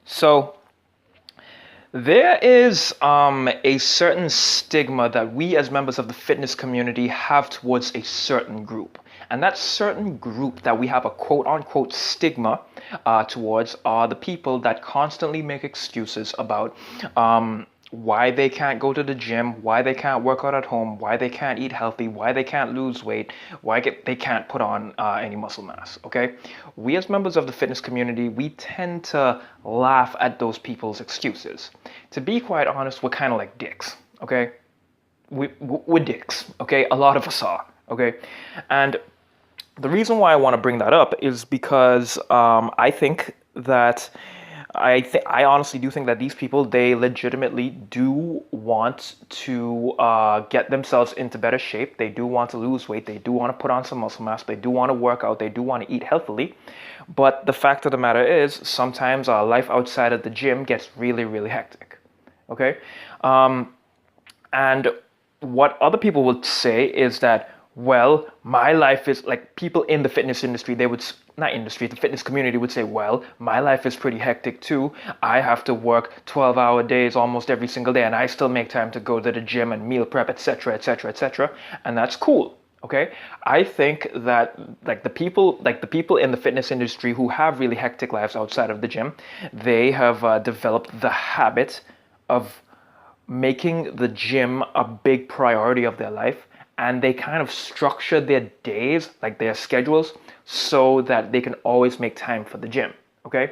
So there is a certain stigma that we as members of the fitness community have towards a certain group. And that certain group that we have a quote unquote stigma towards are the people that constantly make excuses about why they can't go to the gym, why they can't work out at home, why they can't eat healthy, why they can't lose weight, they can't put on any muscle mass. Okay, we as members of the fitness community, we tend to laugh at those people's excuses. To be quite honest, we're kind of like dicks. Okay, we're dicks. Okay, a lot of us are. Okay, and the reason why I want to bring that up is because I think that I honestly do think that these people, they legitimately do want to get themselves into better shape. They do want to lose weight. They do want to put on some muscle mass. They do want to work out. They do want to eat healthily. But the fact of the matter is, sometimes our life outside of the gym gets really, really hectic. Okay, and what other people would say is that, well, my life is like, people in the fitness industry, they would not industry, the fitness community would say, well, my life is pretty hectic too. I have to work 12-hour days almost every single day, and I still make time to go to the gym and meal prep, etc., etc., etc. And that's cool. Okay, I think that like the people in the fitness industry who have really hectic lives outside of the gym, they have developed the habit of making the gym a big priority of their life, and they kind of structure their days, like their schedules, so that they can always make time for the gym. Okay,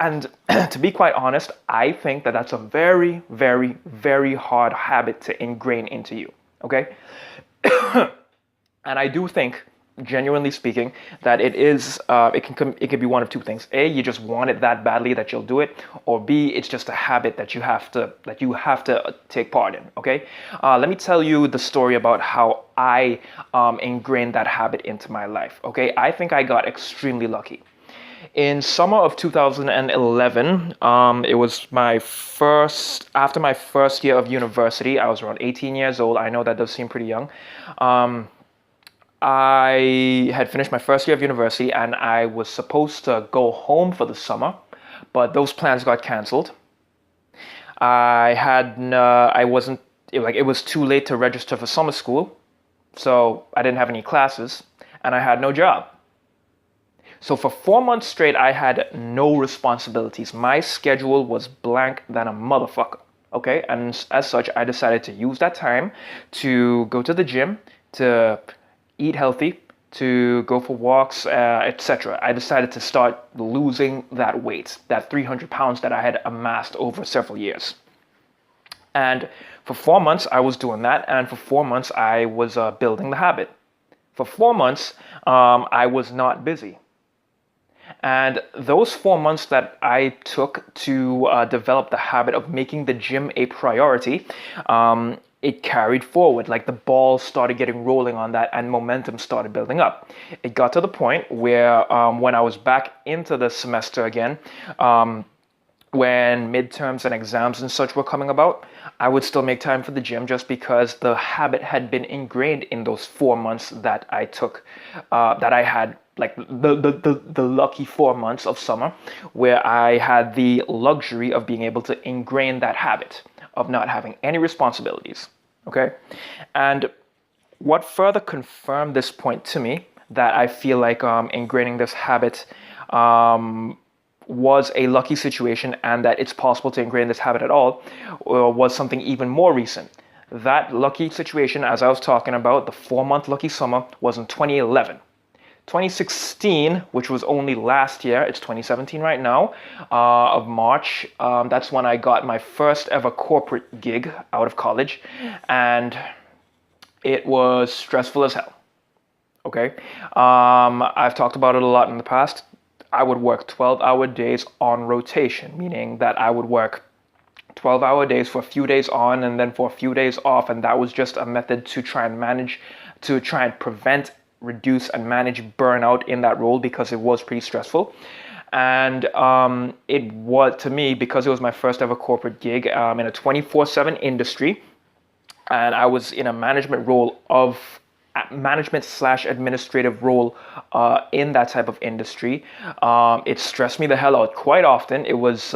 and to be quite honest, I think that that's a very, very, very hard habit to ingrain into you. Okay, and I do think, genuinely speaking, that it can be one of two things. A, you just want it that badly that you'll do it, or B, it's just a habit that you have to take part in. Okay, let me tell you the story about how I ingrained that habit into my life. Okay, I think I got extremely lucky. In summer of 2011, it was after my first year of university. I was around 18 years old. I know that does seem pretty young. I had finished my first year of university, and I was supposed to go home for the summer, but those plans got canceled. I wasn't, it was too late to register for summer school, so I didn't have any classes, and I had no job. So for 4 months straight, I had no responsibilities. My schedule was blank than a motherfucker. Okay, and as such, I decided to use that time to go to the gym, to eat healthy, to go for walks, etc. I decided to start losing that weight, that 300 pounds that I had amassed over several years. And for 4 months, I was doing that. And for 4 months, I was building the habit. For 4 months, I was not busy. And those 4 months that I took to develop the habit of making the gym a priority, it carried forward. Like, the ball started getting rolling on that, and momentum started building up. It got to the point where when I was back into the semester again, when midterms and exams and such were coming about, I would still make time for the gym, just because the habit had been ingrained in those 4 months that I took, that I had, like the lucky 4 months of summer, where I had the luxury of being able to ingrain that habit of not having any responsibilities. Okay, and what further confirmed this point to me, that I feel like ingraining this habit was a lucky situation, and that it's possible to ingrain this habit at all, was something even more recent. That lucky situation, as I was talking about, the 4 month lucky summer, was in 2011. 2016, which was only last year, it's 2017 right now, of March, that's when I got my first ever corporate gig out of college, and it was stressful as hell. Okay, I've talked about it a lot in the past. I would work 12-hour days on rotation, meaning that I would work 12-hour days for a few days on and then for a few days off, and that was just a method to try and prevent, reduce, and manage burnout in that role, because it was pretty stressful. And it was, to me, because it was my first ever corporate gig in a 24/7 industry, and I was in a management role of management slash administrative role in that type of industry. It stressed me the hell out quite often. It was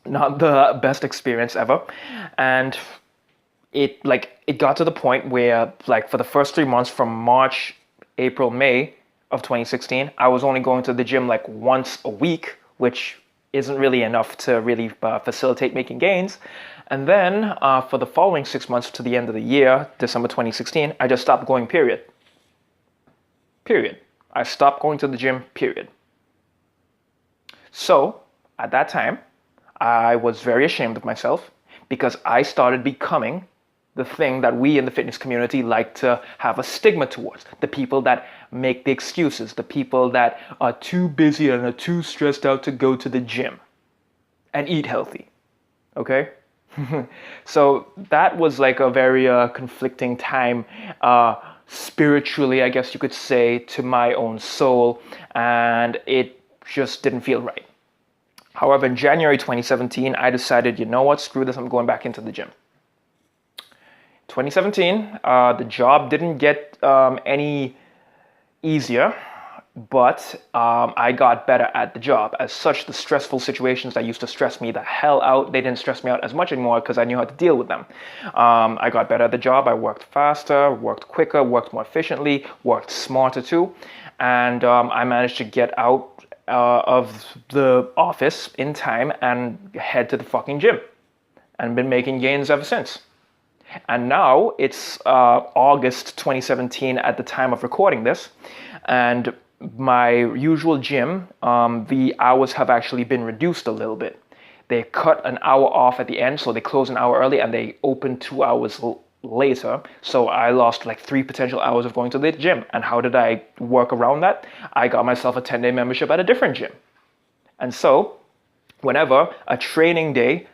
not the best experience ever, and it got to the point where, like, for the first 3 months, from March, April, May of 2016, I was only going to the gym like once a week, which isn't really enough to really facilitate making gains. And then for the following 6 months to the end of the year, December 2016, I just stopped going, period. I stopped going to the gym, period. So at that time, I was very ashamed of myself, because I started becoming the thing that we in the fitness community like to have a stigma towards. The people that make the excuses, the people that are too busy and are too stressed out to go to the gym and eat healthy. Okay? So that was like a very conflicting time, spiritually, I guess you could say, to my own soul, and it just didn't feel right. However, in January 2017, I decided, you know what, screw this, I'm going back into the gym. 2017, the job didn't get any easier, but I got better at the job. As such, the stressful situations that used to stress me the hell out, they didn't stress me out as much anymore because I knew how to deal with them. I got better at the job. I worked faster, worked quicker, worked more efficiently, worked smarter too. And I managed to get out of the office in time and head to the fucking gym. And been making gains ever since. And now it's August 2017 at the time of recording this, and my usual gym, the hours have actually been reduced a little bit. They cut an hour off at the end, so they close an hour early and they open 2 hours later. So I lost like 3 potential hours of going to the gym. And how did I work around that? I got myself a 10-day membership at a different gym. And so whenever a training day,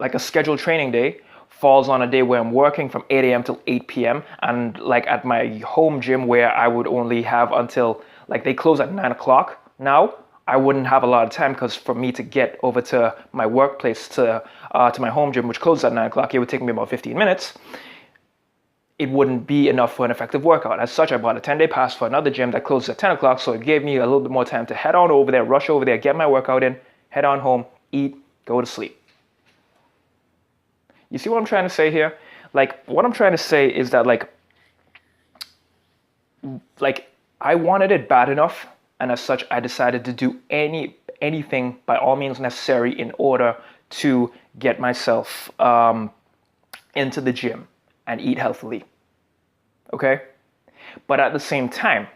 like a scheduled training day, falls on a day where I'm working from 8 a.m. till 8 p.m. and like at my home gym where I would only have until, like, they close at 9 o'clock now, I wouldn't have a lot of time, because for me to get over to my workplace to my home gym, which closes at 9 o'clock, it would take me about 15 minutes. It wouldn't be enough for an effective workout. As such, I bought a 10-day pass for another gym that closes at 10 o'clock, so it gave me a little bit more time to head on over there, rush over there, get my workout in, head on home, eat, go to sleep. You see what I'm trying to say here? Like, what I'm trying to say is that, like I wanted it bad enough, and as such, I decided to do anything by all means necessary in order to get myself into the gym and eat healthily. Okay? But at the same time,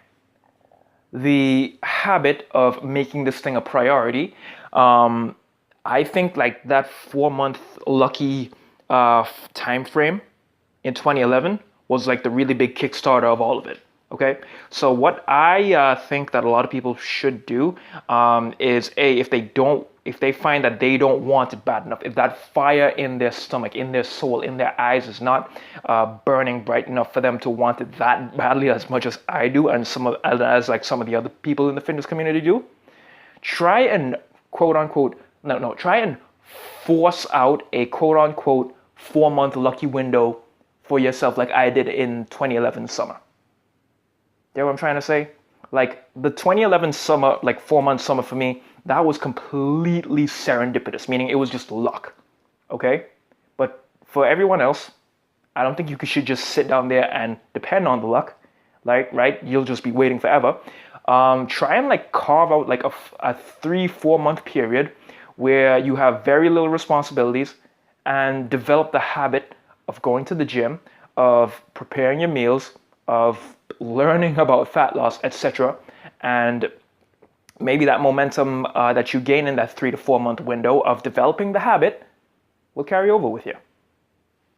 the habit of making this thing a priority, I think like that 4-month lucky time frame in 2011 was like the really big Kickstarter of all of it. Okay, so what I think that a lot of people should do is if they find that they don't want it bad enough, if that fire in their stomach, in their soul, in their eyes is not burning bright enough for them to want it that badly as much as I do, and some of the other people in the fitness community do, try and try and force out a quote unquote 4-month lucky window for yourself, like I did in 2011 summer. You know what I'm trying to say? Like the 2011 summer, like 4-month summer for me, that was completely serendipitous, meaning it was just luck. Okay? But for everyone else, I don't think you should just sit down there and depend on the luck. Like, right? You'll just be waiting forever. Try and like carve out like a 3-4 month period where you have very little responsibilities, and develop the habit of going to the gym, of preparing your meals, of learning about fat loss, etc. And maybe that momentum that you gain in that 3 to 4 month window of developing the habit will carry over with you.